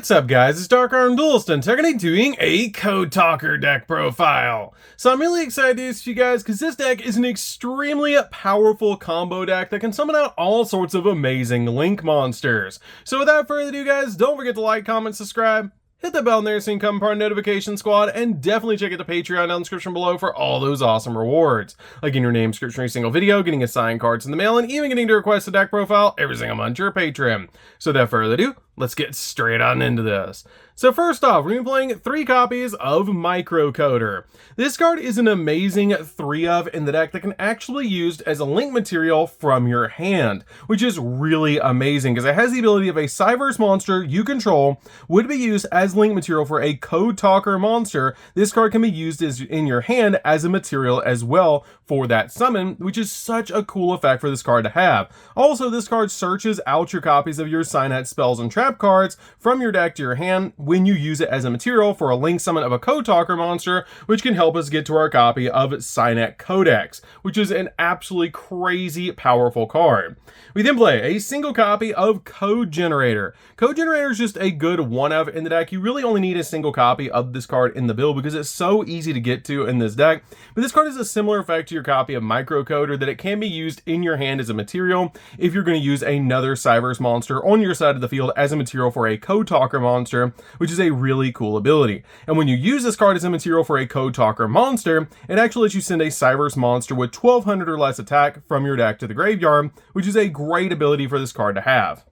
What's up guys, it's DarkArmedDuelist and today we're going to be doing a Code Talker deck profile. So I'm really excited to introduce you guys because this deck is an extremely powerful combo deck that can summon out all sorts of amazing Link monsters. So without further ado guys, don't forget to like, comment, subscribe, hit the bell in there so you can become part of the notification squad, and definitely check out the Patreon down in the description below for all those awesome rewards. Like getting your name description every single video, getting assigned cards in the mail, and even getting to request a deck profile every single month to your Patreon. So without further ado, let's get straight on into this. So first off, we're going to be playing 3 copies of Microcoder. This card is an amazing 3-of in the deck that can actually be used as a link material from your hand, which is really amazing because it has the ability of a Cyverse monster you control would be used as link material for a Code Talker monster. This card can be used as in your hand as a material as well for that summon, which is such a cool effect for this card to have. Also, this card searches out your copies of your Signet spells and trap cards from your deck to your hand when you use it as a material for a link summon of a Code Talker monster, which can help us get to our copy of Signet Codex, which is an absolutely crazy powerful card. We then play a single copy of Code Generator. Code Generator is just a good 1-of in the deck. You really only need a single copy of this card in the build because it's so easy to get to in this deck. But this card has a similar effect to your copy of Microcoder that it can be used in your hand as a material if you're going to use another Cyverse monster on your side of the field as a material for a Code Talker monster, which is a really cool ability. And when you use this card as a material for a Code Talker monster, it actually lets you send a Cyverse monster with 1200 or less attack from your deck to the graveyard, which is a great ability for this card to have.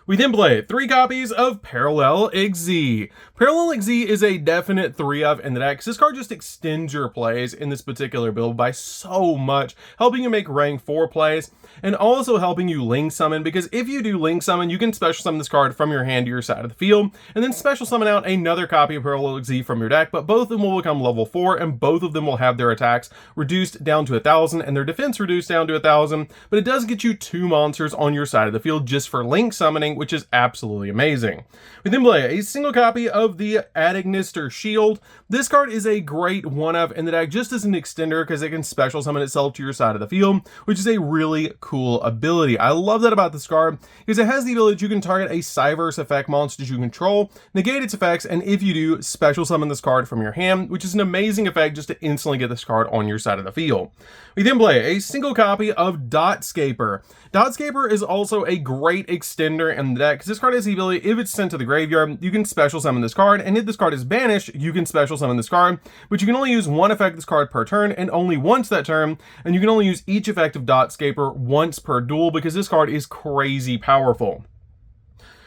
We then play 3 copies of Parallel Izzy. Parallel Izzy is a definite 3-of in the deck. This card just extends your plays in this particular build by so much, helping you make rank 4 plays, and also helping you link summon, because if you do link summon, you can special summon this card from your hand to your side of the field, and then special summon out another copy of Parallel Izzy from your deck, but both of them will become level 4, and both of them will have their attacks reduced down to 1000, and their defense reduced down to 1000, but it does get you 2 monsters on your side of the field just for link summoning, which is absolutely amazing. We then play a single copy of the Adagnister Shield. This card is a great 1-of in the deck just as an extender because it can special summon itself to your side of the field, which is a really cool ability. I love that about this card because it has the ability that you can target a Cyverse effect monster you control, negate its effects, and if you do, special summon this card from your hand, which is an amazing effect just to instantly get this card on your side of the field. We then play a single copy of Dotscaper. Dotscaper is also a great extender in the deck because this card has the ability, if it's sent to the graveyard, you can special summon this card, and if this card is banished, you can special summon this card, but you can only use 1 effect of this card per turn and only once that turn, and you can only use each effect of Dotscaper once per duel because this card is crazy powerful.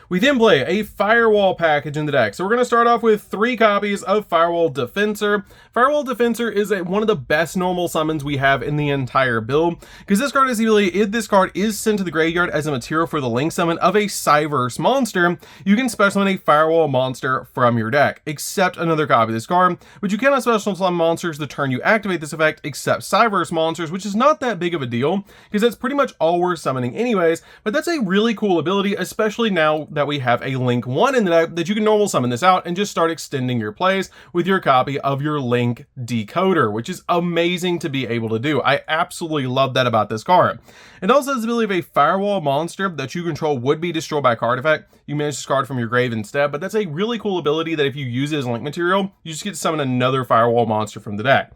We then play a Firewall package in the deck. So we're going to start off with 3 copies of Firewall Defensor. Firewall Defensor is one of the best normal summons we have in the entire build, because this card is the ability, if this card is sent to the graveyard as a material for the link summon of a Cyverse monster, you can special summon a Firewall monster from your deck, except another copy of this card, but you cannot special summon monsters the turn you activate this effect except Cyverse monsters, which is not that big of a deal, because that's pretty much all we're summoning anyways, but that's a really cool ability, especially now that we have a Link 1 in the deck that you can normal summon this out and just start extending your plays with your copy of your Link Decoder, which is amazing to be able to do. I absolutely love that about this card. It also has the ability of a Firewall monster that you control would be destroyed by a card effect. You manage this card from your grave instead, but that's a really cool ability that if you use it as Link material, you just get to summon another Firewall monster from the deck.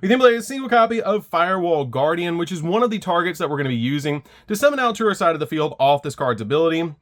We then play a single copy of Firewall Guardian, which is one of the targets that we're going to be using to summon out to our side of the field off this card's ability,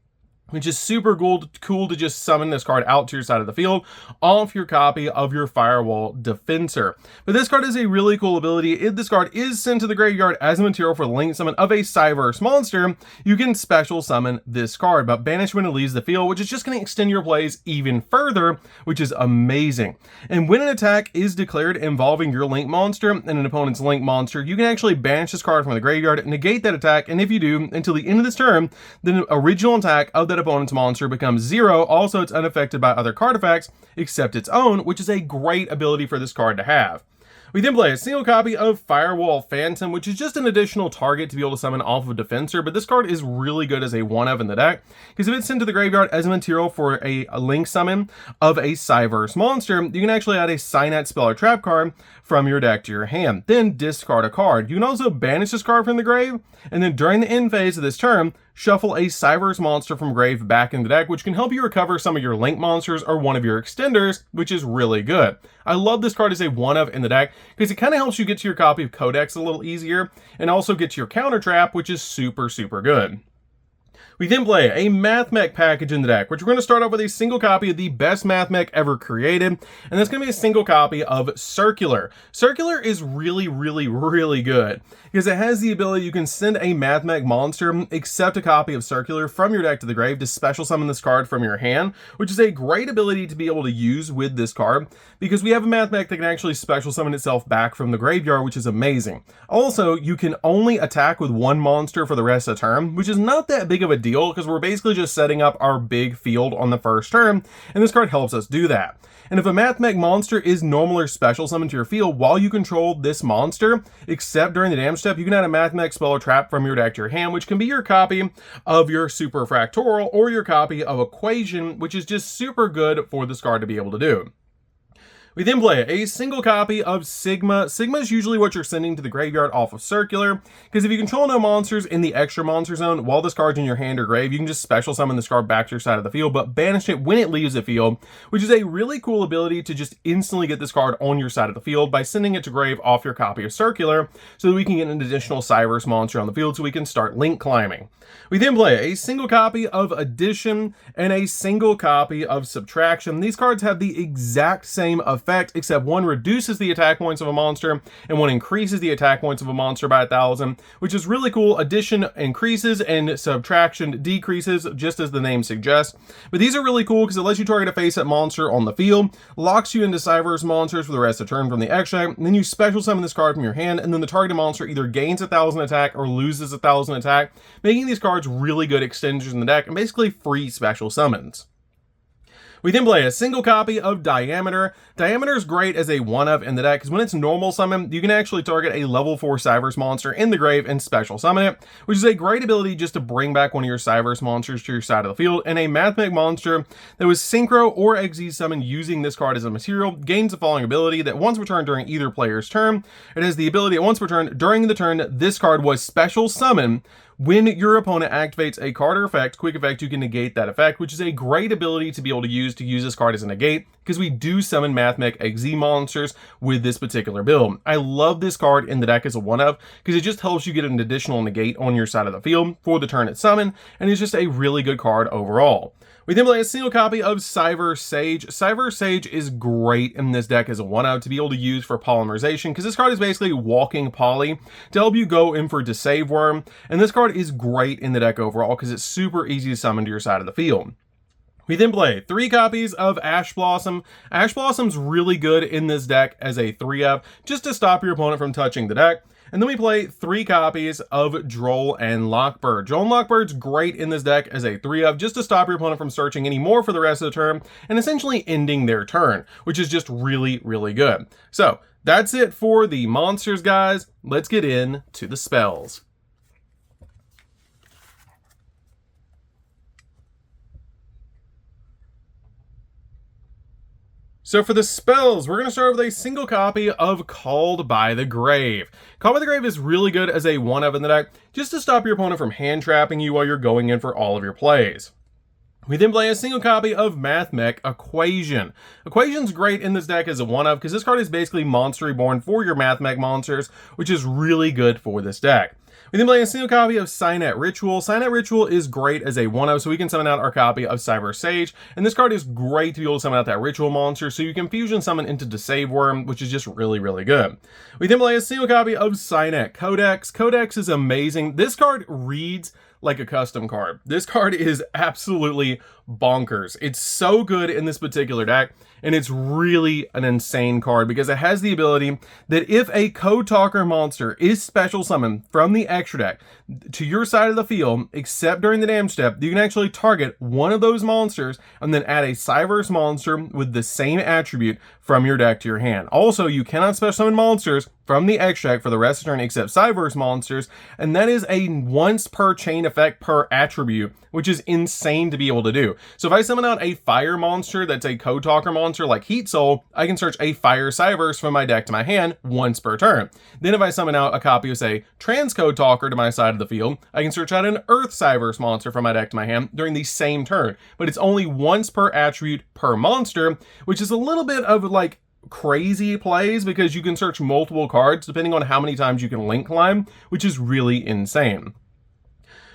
which is super cool to just summon this card out to your side of the field off your copy of your Firewall Defensor. But this card is a really cool ability. If this card is sent to the graveyard as a material for the link summon of a Cyverse monster, you can special summon this card, but banish when it leaves the field, which is just going to extend your plays even further, which is amazing. And when an attack is declared involving your link monster and an opponent's link monster, you can actually banish this card from the graveyard, negate that attack, and if you do, until the end of this turn, the original attack of that opponent's monster becomes 0. Also, it's unaffected by other card effects except its own, which is a great ability for this card to have. We then play a single copy of Firewall Phantom, which is just an additional target to be able to summon off of Defensor, but this card is really good as a 1-of in the deck, because if it's sent to the graveyard as a material for a link summon of a Cyverse monster, you can actually add a Signet spell or trap card from your deck to your hand, then discard a card. You can also banish this card from the grave, and then during the end phase of this turn, shuffle a Cyverse monster from grave back in the deck, which can help you recover some of your Link monsters or one of your extenders, which is really good. I love this card as a 1-of in the deck because it kind of helps you get to your copy of Codex a little easier and also get to your counter trap, which is super good. We then play a Math Mech package in the deck, which we're going to start off with a single copy of the best Math Mech ever created, and that's going to be a single copy of Circular. Circular is really good, because it has the ability you can send a Math Mech monster, except a copy of Circular, from your deck to the grave to special summon this card from your hand, which is a great ability to be able to use with this card, because we have a Math Mech that can actually special summon itself back from the graveyard, which is amazing. Also, you can only attack with one monster for the rest of the turn, which is not that big of a deal because we're basically just setting up our big field on the first turn, and this card helps us do that. And if a Math Mech monster is normal or special summoned to your field while you control this monster, except during the damage step, you can add a Math Mech spell or trap from your deck to your hand, which can be your copy of your Super Fractoral or your copy of Equation, which is just super good for this card to be able to do. We then play a single copy of Sigma. Sigma is usually what you're sending to the graveyard off of Circular, because if you control no monsters in the extra monster zone while this card's in your hand or grave, you can just special summon this card back to your side of the field, but banish it when it leaves the field, which is a really cool ability to just instantly get this card on your side of the field by sending it to grave off your copy of Circular, so that we can get an additional Cyverse monster on the field so we can start link climbing. We then play a single copy of Addition and a single copy of Subtraction. These cards have the exact same effect, except one reduces the attack points of a monster and one increases the attack points of a monster by 1,000, which is really cool. Addition increases and Subtraction decreases, just as the name suggests. But these are really cool because it lets you target a face-up monster on the field, locks you into Cyverse monsters for the rest of the turn from the extract, and then you special summon this card from your hand, and then the targeted monster either gains 1,000 attack or loses 1,000 attack, making these cards really good extenders in the deck and basically free special summons. We then play a single copy of Diameter. Diameter is great as a 1-of in the deck because when it's normal summon, you can actually target a level 4 Cyverse monster in the grave and special summon it, which is a great ability just to bring back one of your Cyverse monsters to your side of the field. And a Math Mech monster that was Synchro or XZ summoned using this card as a material gains the following ability: that once returned during either player's turn, it has the ability that once returned during the turn this card was special summoned. When your opponent activates a card or effect, quick effect, you can negate that effect, which is a great ability to be able to use this card as a negate, because we do summon Math Mech XZ monsters with this particular build. I love this card in the deck as a 1-of, because it just helps you get an additional negate on your side of the field for the turn it's summoned, and it's just a really good card overall. We then play a single copy of Cyverse Sage. Cyverse Sage is great in this deck as a 1-of to be able to use for polymerization, because this card is basically walking poly to help you go in for Deceive Worm, and this card is great in the deck overall because it's super easy to summon to your side of the field. We then play 3 copies of Ash Blossom. Ash Blossom's really good in this deck as a 3-of, just to stop your opponent from touching the deck. And then we play 3 copies of Droll and Lockbird. Droll and Lockbird's great in this deck as a 3-of, just to stop your opponent from searching any more for the rest of the turn, and essentially ending their turn, which is just really good. So, that's it for the monsters, guys. Let's get into the spells. So for the spells, we're going to start with a single copy of Called by the Grave. Called by the Grave is really good as a 1-of in the deck, just to stop your opponent from hand trapping you while you're going in for all of your plays. We then play a single copy of Math Mech Equation. Equation's great in this deck as a 1-of because this card is basically Monster Reborn for your Math Mech monsters, which is really good for this deck. We then play a single copy of Signet Ritual. Signet Ritual is great as a 1-of, so we can summon out our copy of Cyverse Sage, and this card is great to be able to summon out that Ritual monster, so you can fusion summon into Deceive Worm, which is just really good. We then play a single copy of Signet Codex. Codex is amazing. This card reads like a custom card. This card is absolutely bonkers. It's so good in this particular deck, and it's really an insane card because it has the ability that if a Code Talker monster is special summoned from the extra deck to your side of the field, except during the damage step, you can actually target one of those monsters and then add a Cyverse monster with the same attribute from your deck to your hand. Also, you cannot special summon monsters from the extra deck for the rest of the turn except Cyberse monsters, and that is a once per chain effect per attribute, which is insane to be able to do. So if I summon out a fire monster that's a Code Talker monster like Heat Soul, I can search a fire Cyberse from my deck to my hand once per turn. Then if I summon out a copy of, say, Trans Code Talker to my side of the field, I can search out an Earth Cyberse monster from my deck to my hand during the same turn. But it's only once per attribute per monster, which is a little bit of like crazy plays because you can search multiple cards depending on how many times you can link climb, which is really insane.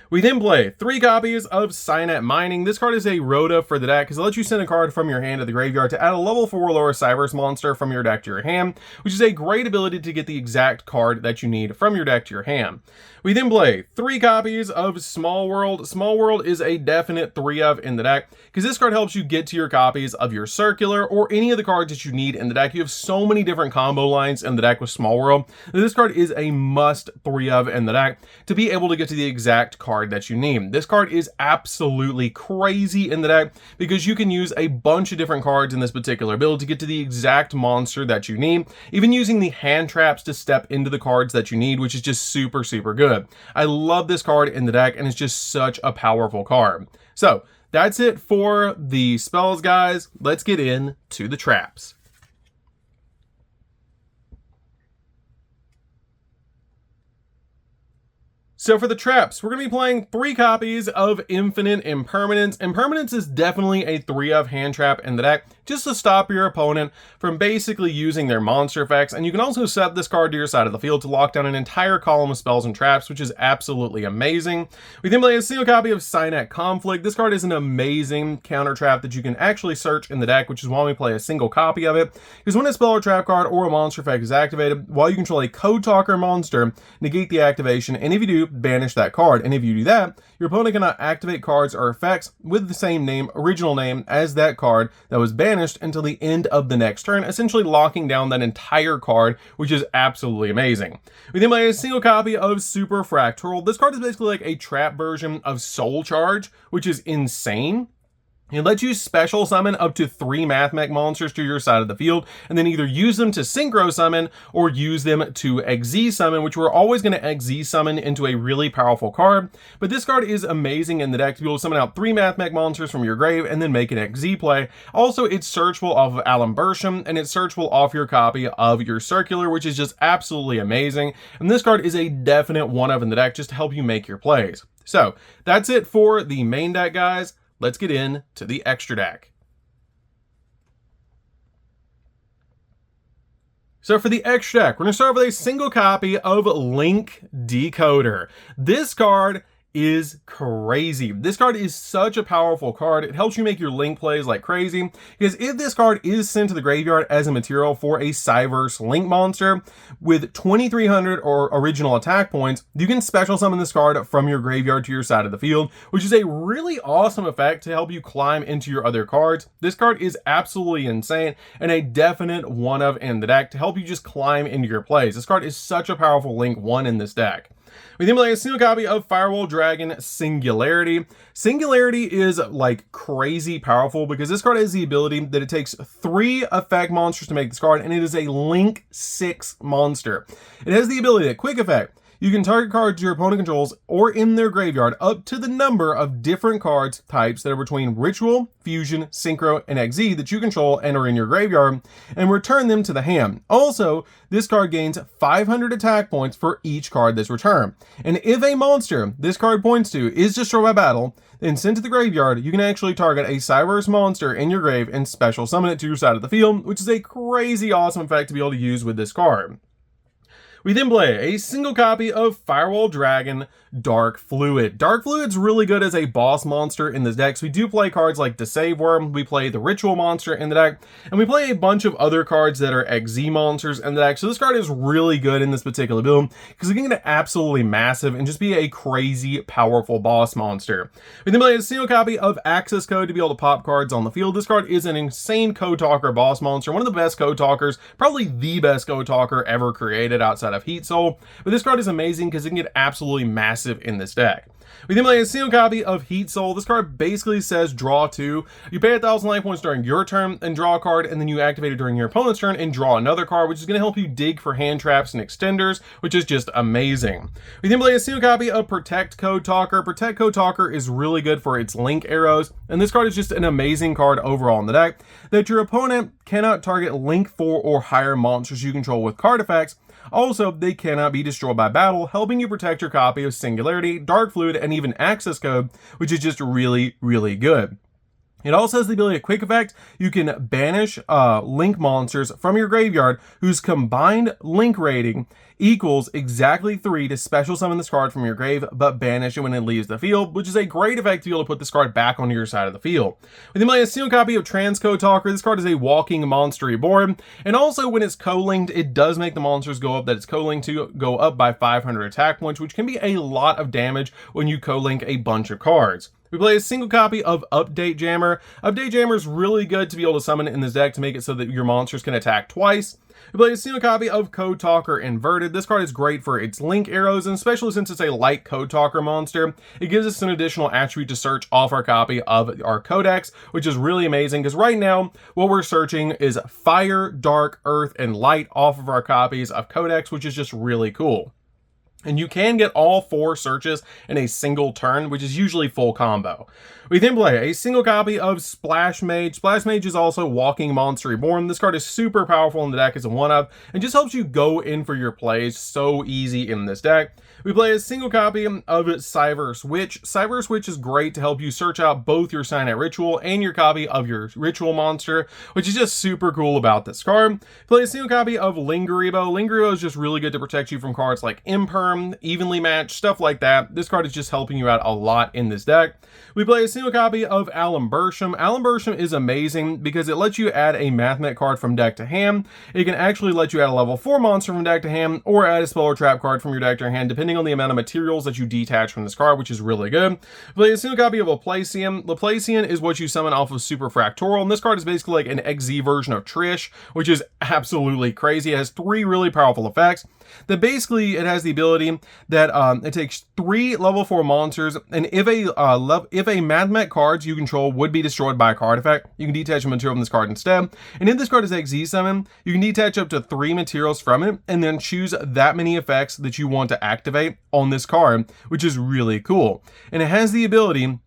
We then play 3 copies of Signet Mining. This card is a Rhoda for the deck because it lets you send a card from your hand to the graveyard to add a level 4 or lower Cyberse monster from your deck to your hand, which is a great ability to get the exact card that you need from your deck to your hand. We then play 3 copies of Small World. Small World is a definite 3 of in the deck because this card helps you get to your copies of your Circular or any of the cards that you need in the deck. You have so many different combo lines in the deck with Small World that this card is a must 3 of in the deck to be able to get to the exact card that you need. This card is absolutely crazy in the deck because you can use a bunch of different cards in this particular build to get to the exact monster that you need, even using the hand traps to step into the cards that you need, which is just super, super good. I love this card in the deck and it's just such a powerful card. So that's it for the spells, guys. Let's get into the traps. So for the traps, we're going to be playing 3 copies of Infinite Impermanence. Impermanence is definitely a 3 of hand trap in the deck, just to stop your opponent from basically using their monster effects. And you can also set this card to your side of the field to lock down an entire column of spells and traps, which is absolutely amazing. We then play a single copy of Signet Conflict. This card is an amazing counter trap that you can actually search in the deck, which is why we play a single copy of it. Because when a spell or trap card or a monster effect is activated, while you control a Code Talker monster, negate the activation, and if you do, banish that card. And if you do that, your opponent cannot activate cards or effects with the same original name as that card that was banished until the end of the next turn, essentially locking down that entire card, which is absolutely amazing. We then play a single copy of Super Fractal. This card is basically like a trap version of Soul Charge, which is insane. It lets you special summon up to 3 Mathmech monsters to your side of the field, and then either use them to Synchro Summon or use them to XZ Summon, which we're always going to XZ Summon into a really powerful card. But this card is amazing in the deck to be able to summon out 3 Mathmech monsters from your grave and then make an XZ play. Also, it's searchable off of Alan Bersham, and it's searchable off your copy of your Circular, which is just absolutely amazing. And this card is a definite 1 of in the deck just to help you make your plays. So that's it for the main deck, guys. Let's get into the extra deck. So for the extra deck, we're going to start with a single copy of Link Decoder. This card is crazy. This card is such a powerful card. It helps you make your link plays like crazy, because if this card is sent to the graveyard as a material for a Cyverse link monster with 2300 or original attack points, you can special summon this card from your graveyard to your side of the field, which is a really awesome effect to help you climb into your other cards. This card is absolutely insane and a definite 1 of in the deck to help you just climb into your plays. This card is such a powerful link 1 in this deck. We then play a single copy of Firewall Dragon Singularity. Singularity is like crazy powerful because this card has the ability that it takes 3 effect monsters to make this card, and it is a Link 6 monster. It has the ability that quick effect, you can target cards your opponent controls or in their graveyard up to the number of different cards types that are between Ritual, Fusion, Synchro, and XZ that you control and are in your graveyard, and return them to the hand. Also, this card gains 500 attack points for each card that's returned. And if a monster this card points to is destroyed by battle, then sent to the graveyard, you can actually target a Cyverse monster in your grave and special summon it to your side of the field, which is a crazy awesome effect to be able to use with this card. We then play a single copy of Firewall Dragon Dark Fluid. Dark Fluid's really good as a boss monster in this deck. So we do play cards like Deceive Worm, we play the Ritual monster in the deck, and we play a bunch of other cards that are XZ monsters in the deck. So this card is really good in this particular build because it can get absolutely massive and just be a crazy powerful boss monster. We then play a single copy of Access Code to be able to pop cards on the field. This card is an insane Code Talker boss monster, one of the best Code Talkers, probably the best Code Talker ever created outside of Heat Soul. But this card is amazing because it can get absolutely massive massive in this deck. We then play a single copy of Heat Soul. This card basically says draw 2. You pay 1,000 life points during your turn and draw a card, and then you activate it during your opponent's turn and draw another card, which is going to help you dig for hand traps and extenders, which is just amazing. We then play a single copy of Protect Code Talker. Protect Code Talker is really good for its link arrows, and this card is just an amazing card overall in the deck, that your opponent cannot target link 4 or higher monsters you control with card effects. Also, they cannot be destroyed by battle, helping you protect your copy of Singularity, Dark Fluid, and even Access Code, which is just really, really good. It also has the ability of Quick Effect. You can banish link monsters from your graveyard whose combined link rating equals exactly 3 to special summon this card from your grave, but banish it when it leaves the field, which is a great effect to be able to put this card back onto your side of the field. We then play a single copy of Transcode Talker. This card is a walking monster reborn, and also when it's co-linked, it does make the monsters go up that it's co-linked to go up by 500 attack points, which can be a lot of damage when you co-link a bunch of cards. We play a single copy of Update Jammer. Update Jammer is really good to be able to summon it in this deck to make it so that your monsters can attack twice. We play a single copy of Code Talker Inverted. This card is great for its link arrows, and especially since it's a light Code Talker monster, it gives us an additional attribute to search off our copy of our codex, which is really amazing because right now what we're searching is Fire, Dark, Earth, and Light off of our copies of codex, which is just really cool. And you can get all 4 searches in a single turn, which is usually full combo. We then play a single copy of Splash Mage. Splash Mage is also Walking Monster Reborn. This card is super powerful in the deck as a 1-of, and just helps you go in for your plays so easy in this deck. We play a single copy of Cyverse Witch. Cyverse Witch is great to help you search out both your Signet Ritual and your copy of your Ritual monster, which is just super cool about this card. Play a single copy of Lingeribo. Lingeribo is just really good to protect you from cards like Imperm, Evenly Matched, stuff like that. This card is just helping you out a lot in this deck. We play a single copy of Alimbertium. Alimbertium is amazing because it lets you add a Mathmech card from deck to hand. It can actually let you add a level 4 monster from deck to hand, or add a spell or trap card from your deck to your hand, depending on the amount of materials that you detach from this card, which is really good. Play a single copy of Laplacian. Laplacian is what you summon off of Super Fractoral, and this card is basically like an XZ version of Trish, which is absolutely crazy. It has 3 really powerful effects. That basically it has the ability that it takes 3 level 4 monsters, and if a Mathmech cards you control would be destroyed by a card effect, you can detach a material from this card instead. And if this card is XZ summon, you can detach up to 3 materials from it, and then choose that many effects that you want to activate on this card, which is really cool. And it has the ability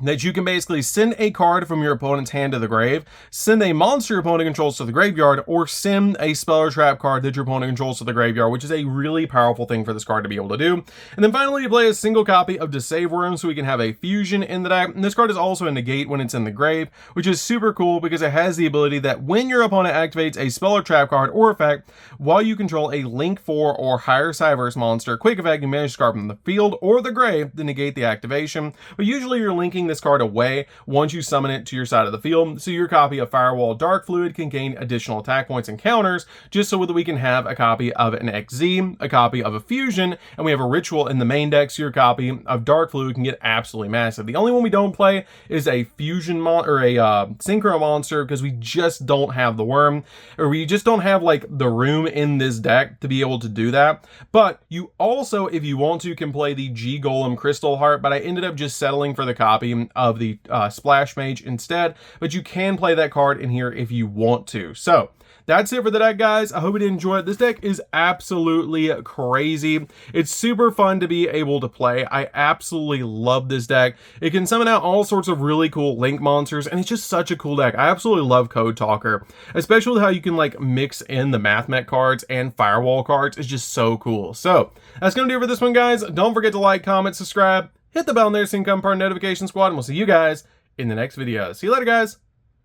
that you can basically send a card from your opponent's hand to the grave, send a monster your opponent controls to the graveyard, or send a spell or trap card that your opponent controls to the graveyard, which is a really powerful thing for this card to be able to do. And then finally, you play a single copy of Deceive Room so we can have a fusion in the deck. And this card is also a negate when it's in the grave, which is super cool because it has the ability that when your opponent activates a spell or trap card or effect, while you control a Link 4 or higher Cyverse monster, quick effect, you manage to card from the field or the grave to negate the activation. But usually you're linking this card away once you summon it to your side of the field, so your copy of Firewall Dark Fluid can gain additional attack points and counters, just so that we can have a copy of an XZ, a copy of a Fusion, and we have a Ritual in the main deck, so your copy of Dark Fluid can get absolutely massive. The only one we don't play is a Fusion or a Synchro monster, because we just don't have the worm, or we just don't have like the room in this deck to be able to do that. But you also, if you want to, can play the G Golem Crystal Heart, but I ended up just settling for the copy of the Splash Mage instead, but you can play that card in here if you want to. So that's it for the deck, guys. I hope you did enjoy it. This deck is absolutely crazy. It's super fun to be able to play. I absolutely love this deck. It can summon out all sorts of really cool Link monsters, and it's just such a cool deck. I absolutely love Code Talker, especially how you can like mix in the Mathmech cards and Firewall cards. It's just so cool. So that's gonna do it for this one, guys. Don't forget to like, comment, subscribe, hit the bell there so you can become part of the notification squad, and we'll see you guys in the next video. See you later, guys.